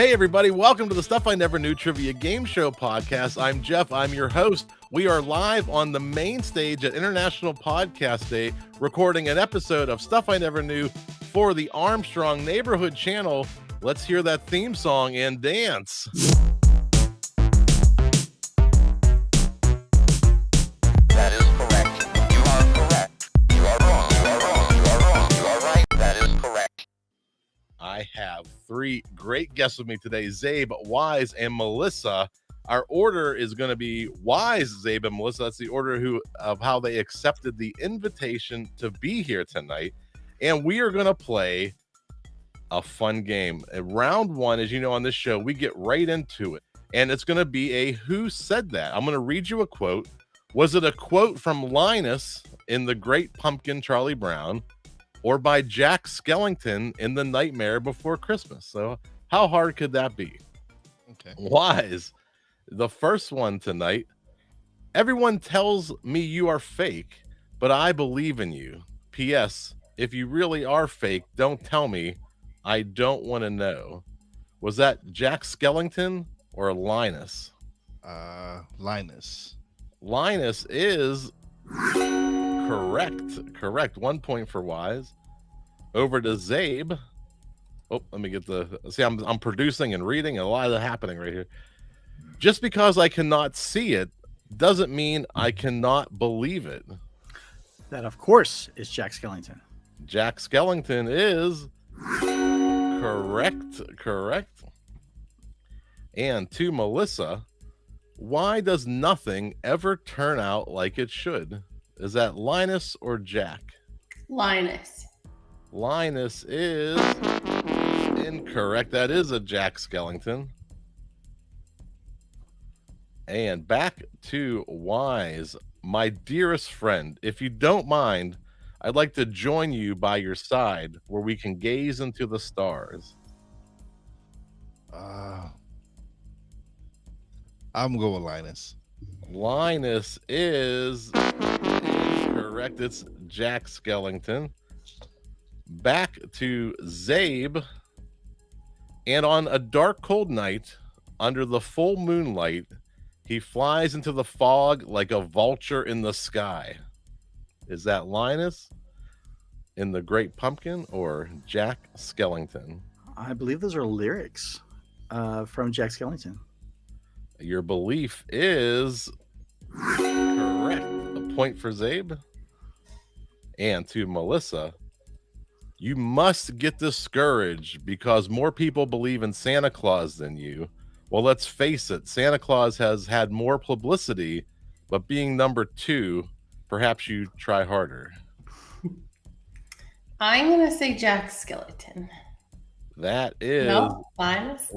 Hey, everybody. Welcome to the Stuff I Never Knew Trivia Game Show podcast. I'm Jeff. I'm your host. We are live on the main stage at International Podcast Day, recording an episode of Stuff I Never Knew for the Armstrong Neighborhood Channel. Let's hear that theme song and dance. That is correct. You are correct. You are wrong. You are wrong. You are wrong. You are right. That is correct. I have three great guests with me today, Zabe, Wize, and Melissa. Our order is going to be Wize, Zabe, and Melissa. That's the order of how they accepted the invitation to be here tonight. And we are going to play a fun game. Round one, as you know, on this show, we get right into it. And it's going to be a Who Said That? I'm going to read you a quote. Was it a quote from Linus in The Great Pumpkin, Charlie Brown, or by Jack Skellington in The Nightmare Before Christmas? So how hard could that be? Okay. Wize, the first one tonight. Everyone tells me you are fake, but I believe in you. P.S. If you really are fake, don't tell me. I don't want to know. Was that Jack Skellington or Linus? Linus. Linus is correct. 1 point for Wize. Over to Zabe. Oh, let me get I'm producing and reading, a lot of that happening right here. Just because I cannot see it doesn't mean I cannot believe it. That, of course, is Jack Skellington. Jack Skellington is correct. And to Melissa, why does nothing ever turn out like it should? Is that Linus or Jack? Linus. Linus is incorrect. That is a Jack Skellington. And back to Wize. My dearest friend, if you don't mind, I'd like to join you by your side where we can gaze into the stars. I'm going with Linus. Linus is incorrect. It's Jack Skellington. Back to Zabe. And on a dark, cold night, under the full moonlight, he flies into the fog like a vulture in the sky. Is that Linus in The Great Pumpkin or Jack Skellington? I believe those are lyrics from Jack Skellington. Your belief is correct. A point for Zabe. And to Melissa, you must get discouraged because more people believe in Santa Claus than you. Well, let's face it, Santa Claus has had more publicity, but being number two, perhaps you try harder. I'm going to say Jack Skellington. That is Linus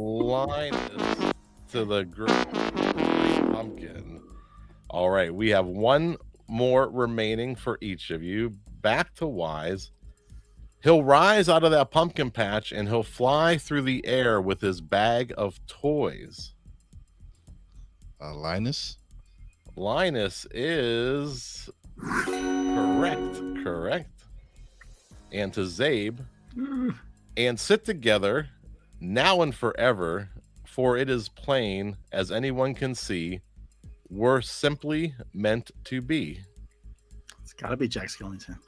to The Great Pumpkin. All right, we have one more remaining for each of you. Back to Wize. He'll rise out of that pumpkin patch and he'll fly through the air with his bag of toys. Linus. Linus is correct. And to Zabe. And sit together now and forever, for it is plain as anyone can see, we're simply meant to be. It's got to be Jack Skellington.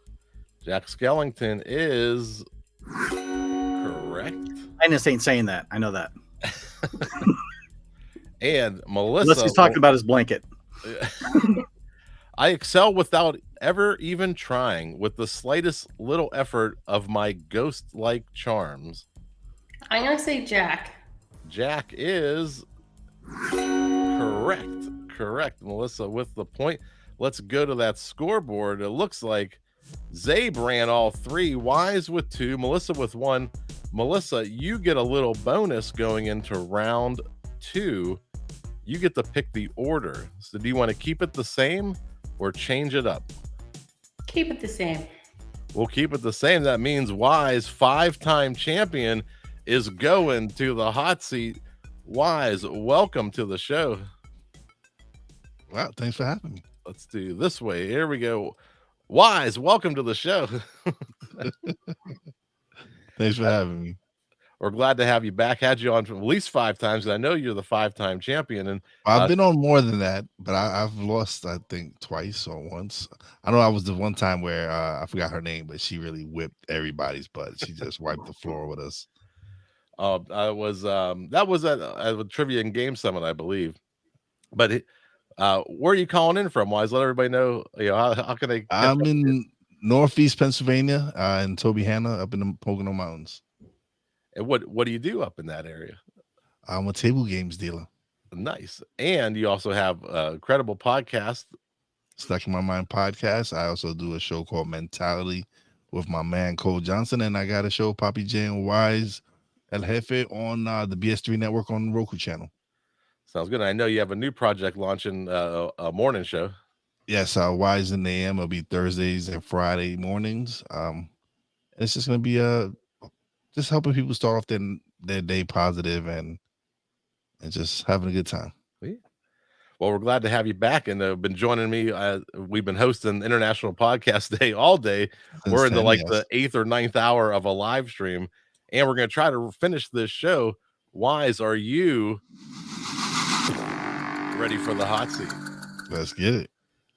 Jack Skellington is correct. Linus ain't saying that. I know that. And Melissa. Unless he's talking about his blanket. I excel without ever even trying, with the slightest little effort of my ghost-like charms. I'm going to say Jack. Jack is correct. Melissa with the point. Let's go to that scoreboard. It looks like Zabe ran all three, Wize with 2, Melissa with 1. Melissa, you get a little bonus going into round 2. You get to pick the order. So do you want to keep it the same or change it up? Keep it the same. We'll keep it the same. That means Wize, 5-time champion, is going to the hot seat. Wize, welcome to the show. Wow, thanks for having me. Let's do this way. Here we go. Wize, welcome to the show. Thanks for having me. We're glad to have you back. Had you on at least 5 times. And I know you're the 5-time champion. And I've been on more than that, but I've lost, I think, twice or once. I know I was the one time where I forgot her name, but she really whipped everybody's butt. She just wiped the floor with us. I was that was at a Trivia and Game Summit, I believe. But where are you calling in from, Wize? Let everybody know. How can they? I'm in Northeast Pennsylvania, in Toby Hanna, up in the Pocono Mountains. And what do you do up in that area? I'm a table games dealer. Nice. And you also have a credible podcast. Stuck in My Mind podcast. I also do a show called Mentality with my man Cole Johnson, and I got a show, Poppy J and Wize El Jefe, on the BS3 network on the Roku channel. Sounds good. I know you have a new project launching, a morning show. Yes, Wize in the AM. It'll be Thursdays and Friday mornings. It's just gonna be just helping people start off their day positive and just having a good time. Well, we're glad to have you back and been joining me. We've been hosting International Podcast Day all day. We're in the the 8th or 9th hour of a live stream, and we're going to try to finish this show. Wize, are you ready for the hot seat? Let's get it.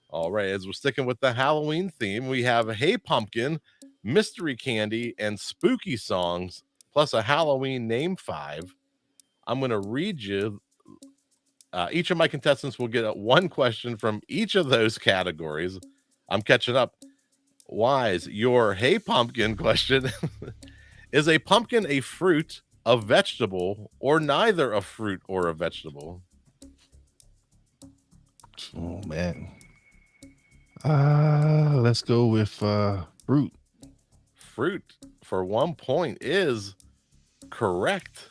All right, as we're sticking with the Halloween theme, we have Hey Pumpkin, mystery candy, and spooky songs, plus a Halloween name 5. I'm going to read you. Each of my contestants will get one question from each of those categories. I'm catching up. Wize, your Hey Pumpkin question. Is a pumpkin a fruit, a vegetable, or neither a fruit or a vegetable? Oh, man. Let's go with fruit. Fruit for 1 point is correct.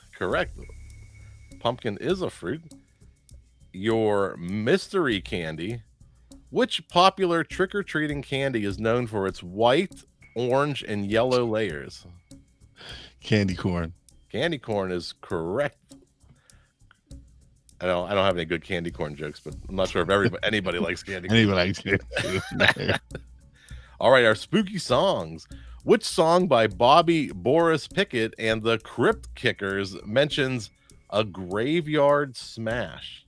Pumpkin is a fruit. Your mystery candy. Which popular trick-or-treating candy is known for its white, orange, and yellow layers? Candy corn. Candy corn is correct. I don't have any good candy corn jokes, but I'm not sure if anybody likes candy corn. Anybody likes it. All right, our spooky songs. Which song by Bobby Boris Pickett and the Crypt Kickers mentions a graveyard smash?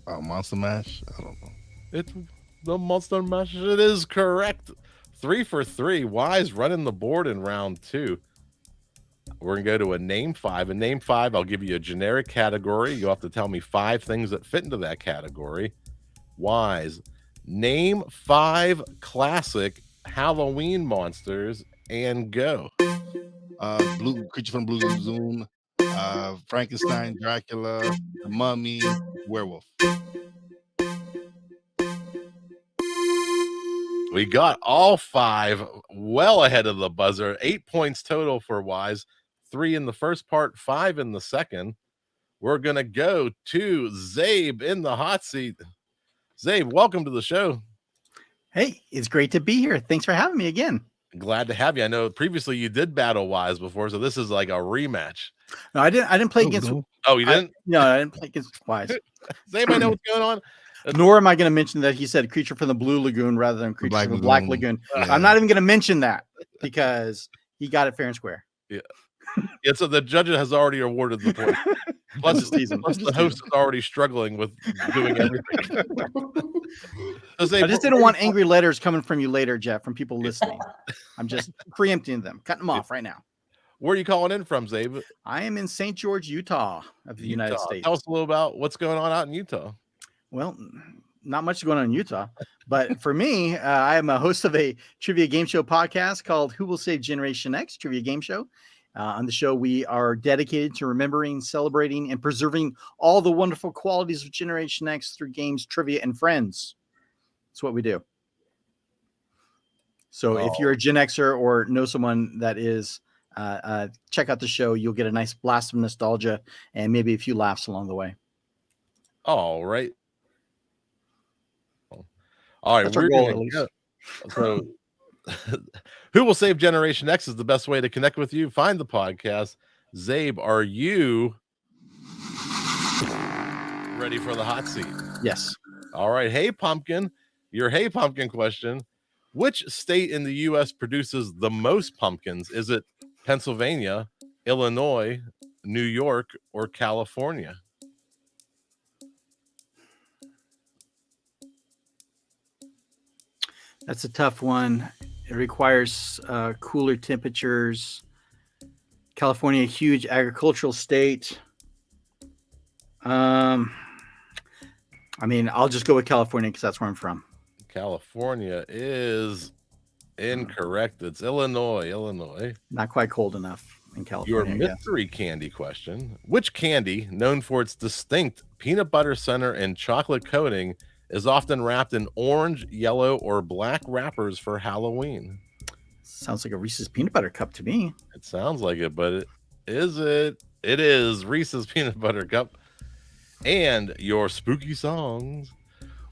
Monster Mash? I don't know. It's the Monster Mash. It is correct. 3 for 3. Wize running the board in round 2. We're going to go to a name 5. In name 5, I'll give you a generic category. You'll have to tell me 5 things that fit into that category. Wize, name 5 classic Halloween monsters and go. Blue Creature from Blue Lagoon, Frankenstein, Dracula, the Mummy, Werewolf. We got all 5 well ahead of the buzzer. 8 points total for Wize. 3 in the first part, 5 in the second. We're going to go to Zabe in the hot seat. Zabe, welcome to the show. Hey, it's great to be here. Thanks for having me again. Glad to have you. I know previously you did battle Wize before, so this is like a rematch. No, I didn't play against. Oh, you didn't? No, I didn't play against Wize. Does anybody know what's going on? Nor am I going to mention that he said creature from the Blue Lagoon rather than creature from the Black Lagoon. Yeah. I'm not even going to mention that because he got it fair and square. Yeah, so the judge has already awarded the point. Plus the host is already struggling with doing everything. I just didn't want angry letters coming from you later, Jeff, from people listening. I'm just preempting them, cutting them off right now. Where are you calling in from, Zabe? I am in St. George, Utah of the United States. Tell us a little about what's going on out in Utah. Well, not much going on in Utah, but for me, I am a host of a trivia game show podcast called Who Will Save Generation X Trivia Game Show. On the show, we are dedicated to remembering, celebrating, and preserving all the wonderful qualities of Generation X through games, trivia, and friends. That's what we do. So if you're a Gen Xer or know someone that is, check out the show. You'll get a nice blast of nostalgia and maybe a few laughs along the way. All right. All right. That's our goal, at least. So Who Will Save Generation X is the best way to connect with you. Find the podcast. Zabe, are you ready for the hot seat? Yes. All right. Hey, Pumpkin. Your Hey Pumpkin question. Which state in the U.S. produces the most pumpkins? Is it Pennsylvania, Illinois, New York, or California? That's a tough one. It requires cooler temperatures. California, a huge agricultural state. I mean, I'll just go with California because that's where I'm from. California is incorrect. It's Illinois. Not quite cold enough in Your California. mystery candy question. Which candy, known for its distinct peanut butter center and chocolate coating, is often wrapped in orange, yellow, or black wrappers for Halloween? Sounds like a Reese's peanut butter cup to me. It sounds like it, but is it? It is Reese's peanut butter cup. And your spooky songs.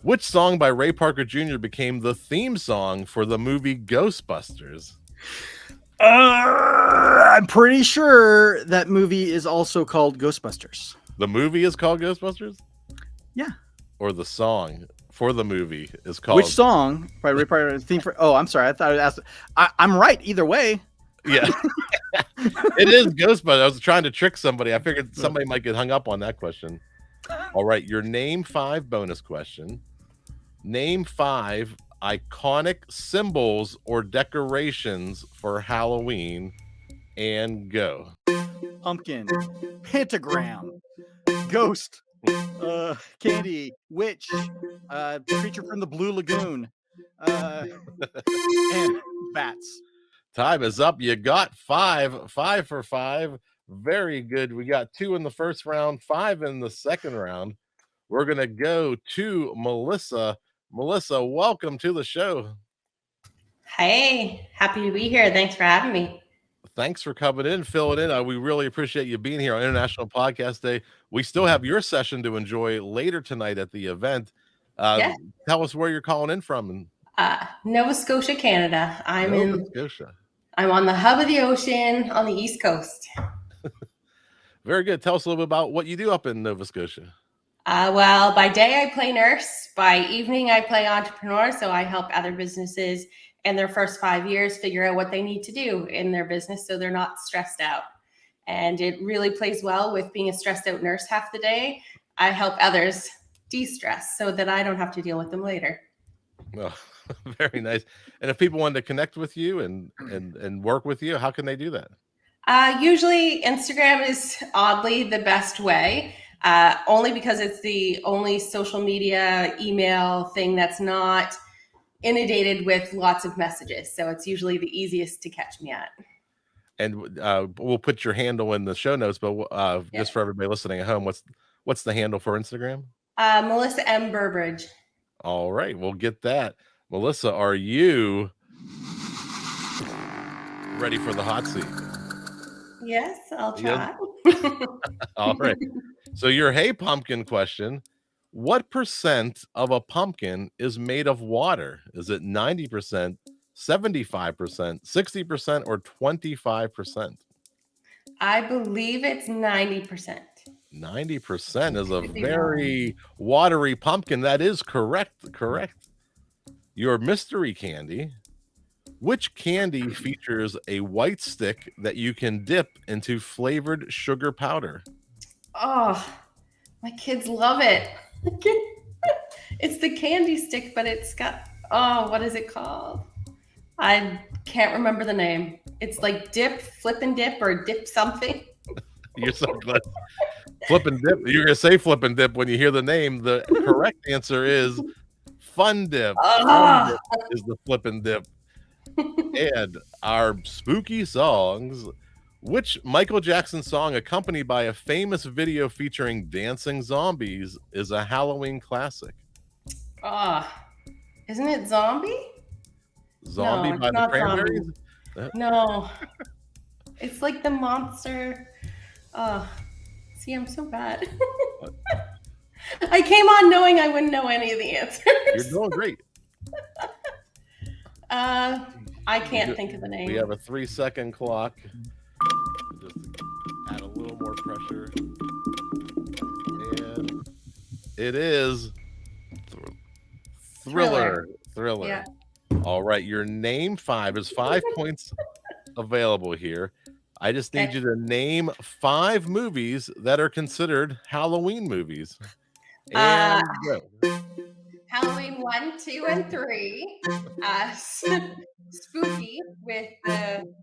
Which song by Ray Parker Jr. became the theme song for the movie Ghostbusters? I'm pretty sure that movie is also called Ghostbusters. The movie is called Ghostbusters? Yeah. Or the song for the movie is called... Which song by Ray Parker theme for? Oh, I'm sorry. I thought I asked. I'm right either way. Yeah. It is Ghostbusters. I was trying to trick somebody. I figured somebody might get hung up on that question. All right, your name 5 bonus question. Name 5 iconic symbols or decorations for Halloween, and go. Pumpkin, pentagram, ghost, candy, witch, creature from the Blue Lagoon, and bats. Time is up. You got 5 for 5. Very good. We got 2 in the first round, 5 in the second round. We're gonna go to Melissa. Melissa, welcome to the show. Hey, happy to be here. Thanks for having me. Thanks for coming in, filling in. We really appreciate you being here on International Podcast Day. We still have your session to enjoy later tonight at the event. Yeah. Tell us where you're calling in from. Nova Scotia, Canada. Nova Scotia. I'm on the hub of the ocean on the East Coast. Very good. Tell us a little bit about what you do up in Nova Scotia. Well, by day I play nurse. By evening I play entrepreneur. So I help other businesses in their first 5 years figure out what they need to do in their business so they're not stressed out. And it really plays well with being a stressed out nurse half the day. I help others de-stress so that I don't have to deal with them later. Oh, very nice. And if people wanted to connect with you and work with you, how can they do that? Usually Instagram is oddly the best way, only because it's the only social media email thing that's not inundated with lots of messages. So it's usually the easiest to catch me at. And we'll put your handle in the show notes, but just for everybody listening at home, what's the handle for Instagram? Melissa M. Burbridge. All right, we'll get that. Melissa, are you ready for the hot seat? Yes, I'll try. All right. So your Hey Pumpkin question, what percent of a pumpkin is made of water? Is it 90%, 75%, 60%, or 25%? I believe it's 90%. 90% is a very watery pumpkin. That is correct. Your mystery candy. Which candy features a white stick that you can dip into flavored sugar powder? Oh, my kids love it. It's the candy stick, but it's got, what is it called? I can't remember the name. It's like dip, flip and dip, or dip something. You're so glad. Flip and dip. You're going to say flip and dip when you hear the name. The correct answer is Fun Dip. Fun Dip is the flip and dip. And our spooky songs. Which Michael Jackson song, accompanied by a famous video featuring dancing zombies, is a Halloween classic? Isn't it Zombie? Zombie No, by it's the not Cranberries? No. It's like the monster. See, I'm so bad. I came on knowing I wouldn't know any of the answers. You're doing great. I can't think of the name. We have a 3-second clock. Just add a little more pressure. And it is Thriller. Yeah. All right, your name 5 is 5 points available here. I just need Okay. you to name 5 movies that are considered Halloween movies. And go. Halloween 1, 2, and 3. Spooky with the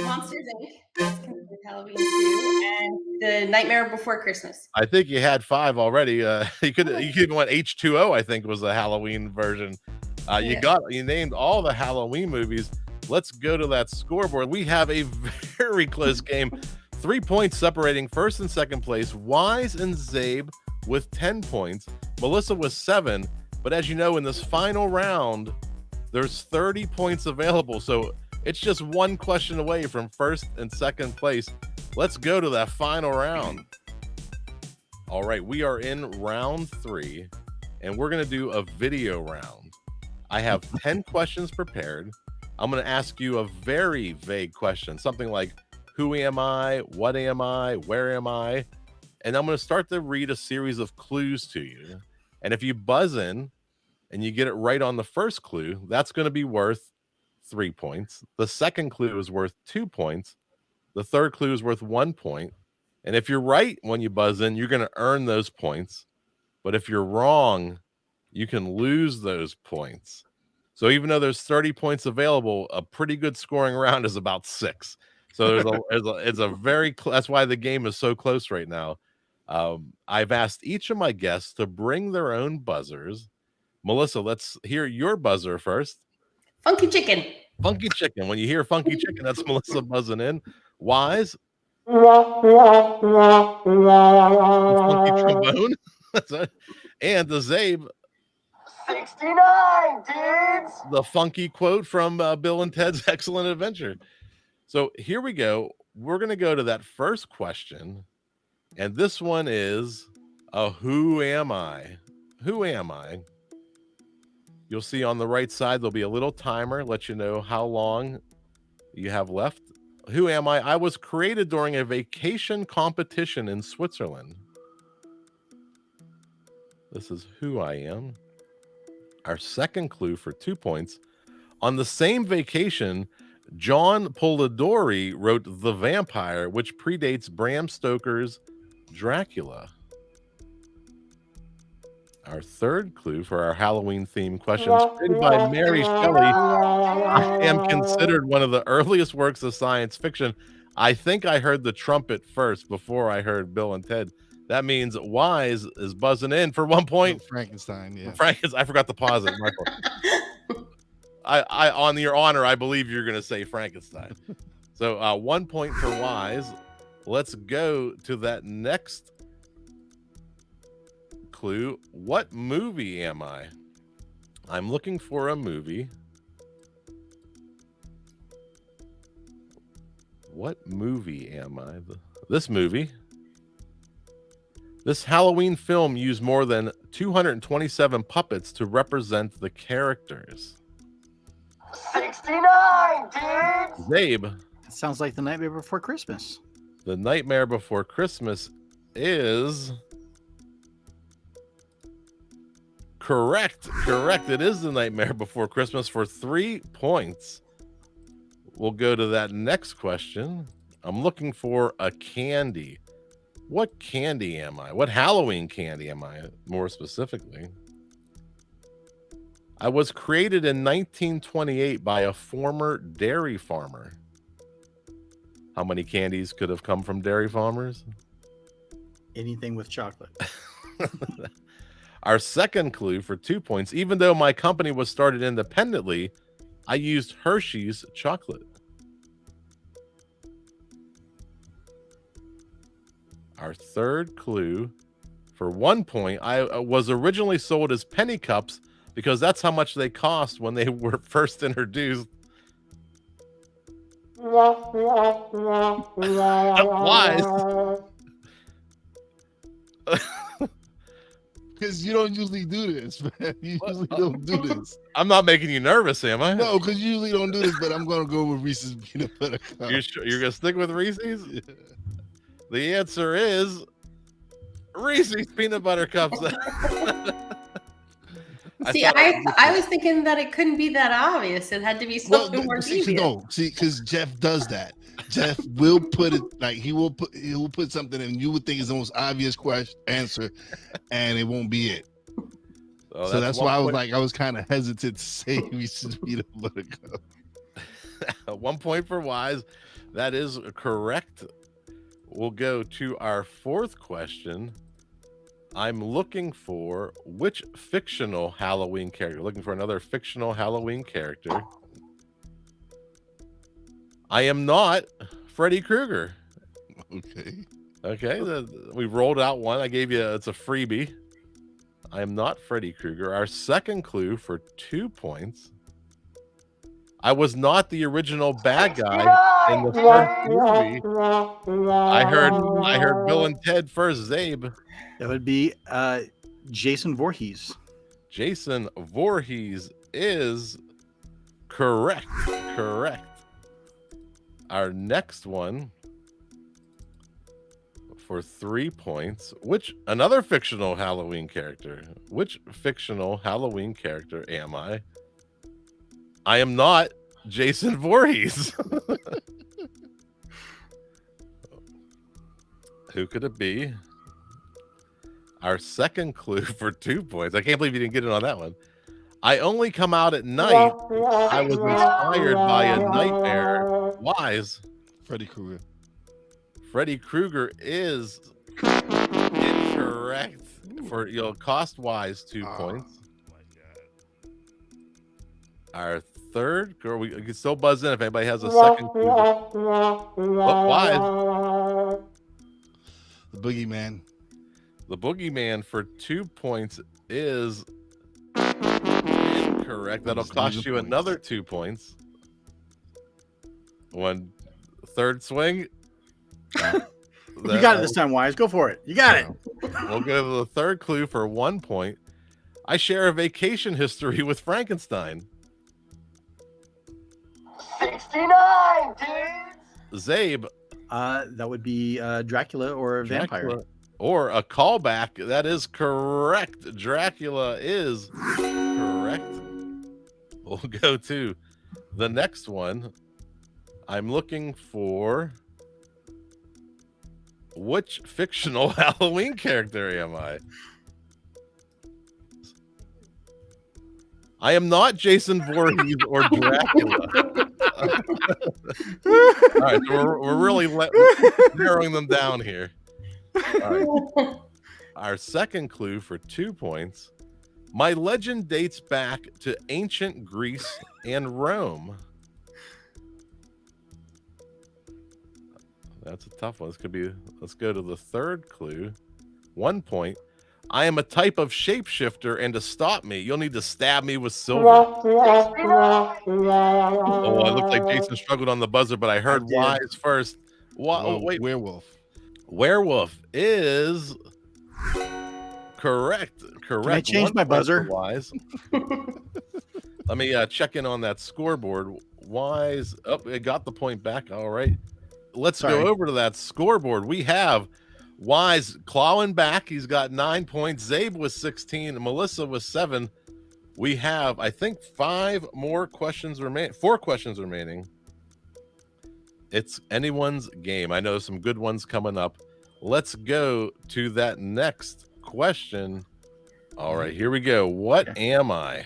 Monsters Inc. That's considered Halloween 2, and The Nightmare Before Christmas. I think you had 5 already. You could even went H2O, I think was the Halloween version. You named all the Halloween movies. Let's go to that scoreboard. We have a very close game. 3 points separating first and second place. Wize and Zabe with 10 points. Melissa with 7. But as you know, in this final round, there's 30 points available. So it's just one question away from first and second place. Let's go to that final round. All right, we are in round 3, and we're going to do a video round. I have 10 questions prepared. I'm going to ask you a very vague question, something like, who am I? What am I? Where am I? And I'm going to start to read a series of clues to you. And if you buzz in and you get it right on the first clue, that's going to be worth 3 points. The second clue is worth 2 points. The third clue is worth 1 point. And if you're right when you buzz in, you're going to earn those points. But if you're wrong, you can lose those points. So even though there's 30 points available, a pretty good scoring round is about 6. So it's a very that's why the game is so close right now. I've asked each of my guests to bring their own buzzers. Melissa, let's hear your buzzer first. Funky Chicken. Funky Chicken. When you hear Funky Chicken, that's Melissa buzzing in. Wize. Funky Trombone. And the Zabe. 69, dudes! The funky quote from Bill and Ted's Excellent Adventure. So here we go. We're going to go to that first question. And this one is, who am I? Who am I? You'll see on the right side, there'll be a little timer, let you know how long you have left. Who am I? I was created during a vacation competition in Switzerland. This is who I am. Our second clue for 2 points. On the same vacation, John Polidori wrote The Vampire, which predates Bram Stoker's Dracula. Our third clue for our Halloween themed questions, written by Mary Shelley. I am considered one of the earliest works of science fiction. I think I heard the trumpet first before I heard Bill and Ted. That means Wize is buzzing in for 1 point. Frankenstein, yeah. I forgot to pause it, Michael. I on your honor, I believe you're going to say Frankenstein. So 1 point for Wize. Let's go to that next clue. What movie am I? I'm looking for a movie. What movie am I? This movie. This Halloween film used more than 227 puppets to represent the characters. 69, dudes! Zabe. Sounds like The Nightmare Before Christmas. The Nightmare Before Christmas is correct. It is The Nightmare Before Christmas for 3 points. We'll go to that next question. I'm looking for a candy. What candy am I? What Halloween candy am I, more specifically? I was created in 1928 by a former dairy farmer. How many candies could have come from dairy farmers? Anything with chocolate. Our second clue for 2 points. Even though my company was started independently, I used Hershey's chocolate. Our third clue for 1 point. I was originally sold as penny cups because that's how much they cost when they were first introduced. Wise. Because you don't usually do this, man. You usually don't do this. I'm not making you nervous, am I? No, because you usually don't do this, but I'm going to go with Reese's Peanut Butter Cup. You're going to stick with Reese's? Yeah. The answer is Reese's Peanut Butter Cups. See, thought I was thinking that it couldn't be that obvious. It had to be Well, something more see, devious. no, see, because Jeff does that. Jeff will put it like he will put something and you would think it's the most obvious answer, and it won't be it. So that's why I was kind of hesitant to say we should be the let it go. 1 point for Wize. That is correct. We'll go to our fourth question. I'm looking for which fictional Halloween character? Looking for another fictional Halloween character. I am not Freddy Krueger. Okay. We rolled out one. I gave you, it's a freebie. I am not Freddy Krueger. Our second clue for 2 points. I was not the original bad guy in the first movie. I heard Bill and Ted first. Zabe. That would be Jason Voorhees. Jason Voorhees is correct. Our next one for 3 points. Another fictional Halloween character. Which fictional Halloween character am I? I am not Jason Voorhees. Who could it be? Our second clue for 2 points. I can't believe you didn't get it on that one. I only come out at night. I was inspired by a nightmare. Wize. Freddy Krueger. Freddy Krueger is incorrect. You'll cost Wize 2 points. My God. Our third girl, we can still buzz in if anybody has a second clue. Wize. The Boogeyman. The Boogeyman for 2 points is incorrect. That'll cost you another 2 points. One third swing. You got it this time, Wize. Go for it. You got it. We'll go to the third clue for 1 point. I share a vacation history with Frankenstein. 69, dudes! Zabe. That would be Dracula or a vampire. Or a callback. That is correct. Dracula is correct. We'll go to the next one. I'm looking for which fictional Halloween character am I? I am not Jason Voorhees or Dracula. All right, so we're really narrowing them down here. All right. Our second clue for 2 points. My legend dates back to ancient Greece and Rome. That's a tough one. Let's go to the third clue. 1 point. I am a type of shapeshifter, and to stop me, you'll need to stab me with silver. Oh, it looks like Jason struggled on the buzzer, but I heard Wize first. Wait. Werewolf. Werewolf is correct. Can I change my buzzer? Wize. Let me check in on that scoreboard. Wize. Oh, it got the point back. All right. Let's go over to that scoreboard. We have Wize clawing back. He's got 9 points. Zabe was 16. And Melissa was 7. We have, I think, 4 questions remaining. It's anyone's game. I know some good ones coming up. Let's go to that next question. All right, here we go. What am I?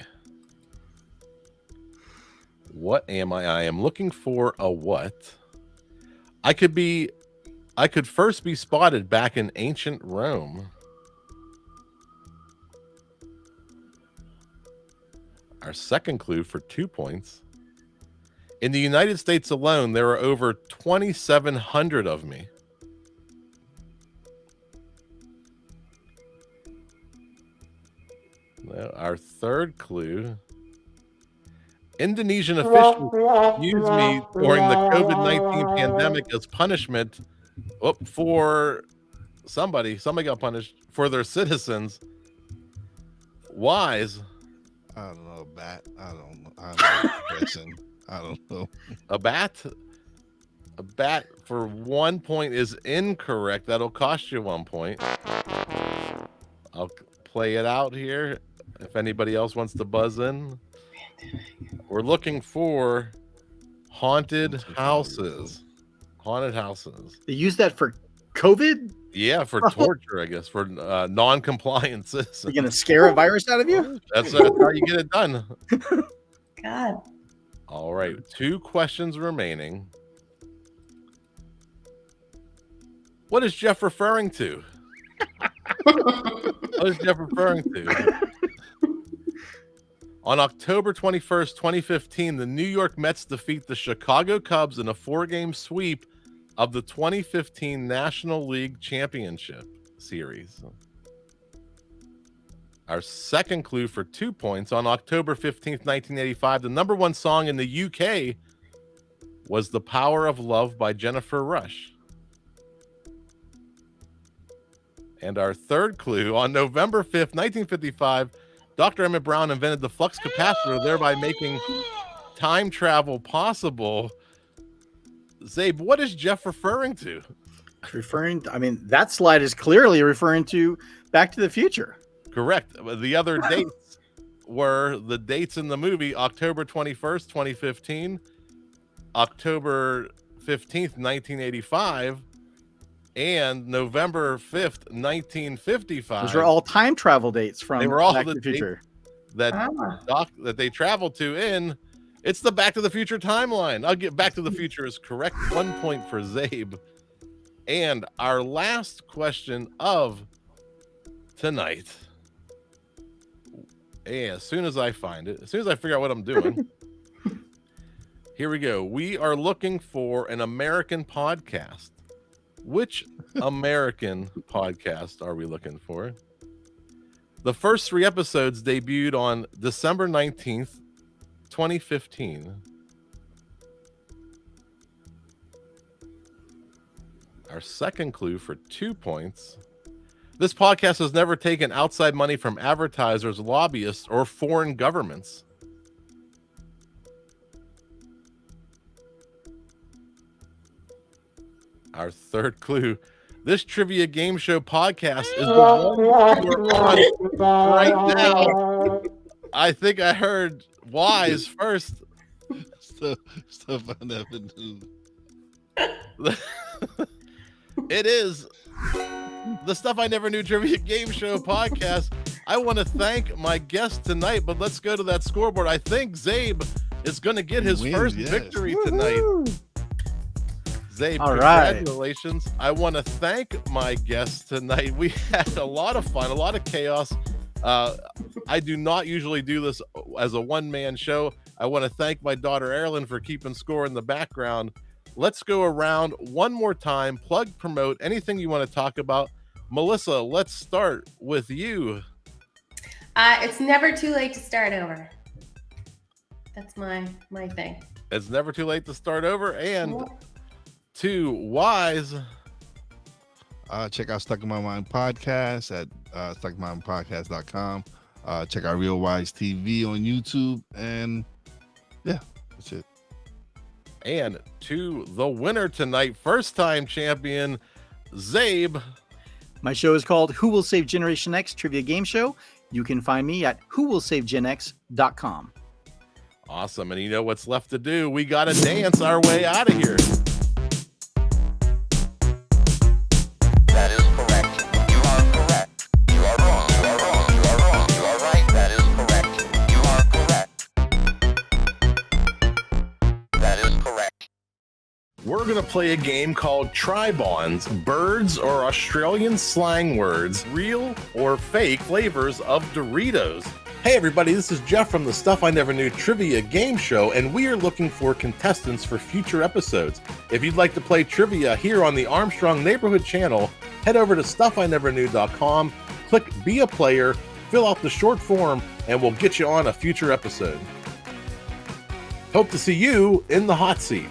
What am I? I am looking for a what? I could first be spotted back in ancient Rome. Our second clue for 2 points. In the United States alone, there are over 2,700 of me. Our third clue. Indonesian officials used me during the COVID-19 pandemic as punishment for somebody got punished for their citizens. Wize. I don't know. A bat. I don't know. I'm guessing. I don't know. A bat? A bat for 1 point is incorrect. That'll cost you 1 point. I'll play it out here. If anybody else wants to buzz in, we're looking for haunted houses. Haunted houses. They use that for COVID? Yeah, for torture, I guess, for non-compliance. You're gonna scare a virus out of you? That's how you get it done. God. All right, 2 questions remaining. What is Jeff referring to? What is Jeff referring to? On October 21st, 2015, the New York Mets defeat the Chicago Cubs in a 4-game sweep of the 2015 National League Championship Series. Our second clue for 2 points. On October 15th, 1985, the number 1 song in the UK was The Power of Love by Jennifer Rush. And our third clue, on November 5th, 1955, Dr. Emmett Brown invented the flux capacitor, thereby making time travel possible. Zabe, what is Jeff referring to? That slide is clearly referring to Back to the Future. Correct. The other dates were the dates in the movie: October 21st, 2015, October 15th, 1985, and November 5th, 1955. Those are all time travel dates from They were all Back the to the Future. that they traveled to in. It's the Back to the Future timeline. I'll get Back to the Future is correct. 1 point for Zabe. And our last question of tonight. Yeah, as soon as I find it, as soon as I figure out what I'm doing, here we go. We are looking for an American podcast. Which American podcast are we looking for? The first 3 episodes debuted on December 19th, 2015. Our second clue for 2 points. This podcast has never taken outside money from advertisers, lobbyists, or foreign governments. Our third clue. This trivia game show podcast is the one we're on right now. I think I heard Wize first. Stuff I never knew. It is the Stuff I Never Knew Trivia Game Show podcast. I want to thank my guest tonight, but let's go to that scoreboard. I think Zabe is going to get his first victory tonight. Zabe, all right. Congratulations. I want to thank my guests tonight. We had a lot of fun, a lot of chaos. I do not usually do this as a one-man show. I want to thank my daughter, Erilyn, for keeping score in the background. Let's go around one more time. Plug, promote, anything you want to talk about. Melissa, let's start with you. It's never too late to start over. That's my thing. It's never too late to start over. And to Wize. Check out Stuck in My Mind podcast at stuckmindpodcast.com. Check out Real Wize TV on YouTube. And yeah, that's it. And to the winner tonight, first-time champion, Zabe. My show is called Who Will Save Generation X Trivia Game Show. You can find me at whowillsavegenx.com. Awesome. And you know what's left to do? We got to dance our way out of here. That is correct. You are correct. You are wrong. You are wrong. You are wrong. You are right. That is correct. You are correct. That is correct. We're going to play a game called Try-Bonds, birds or Australian slang words, real or fake flavors of Doritos. Hey everybody, this is Jeff from the Stuff I Never Knew Trivia Game Show, and we are looking for contestants for future episodes. If you'd like to play trivia here on the Armstrong Neighborhood Channel, head over to stuffineverknew.com, click Be a Player, fill out the short form, and we'll get you on a future episode. Hope to see you in the hot seat.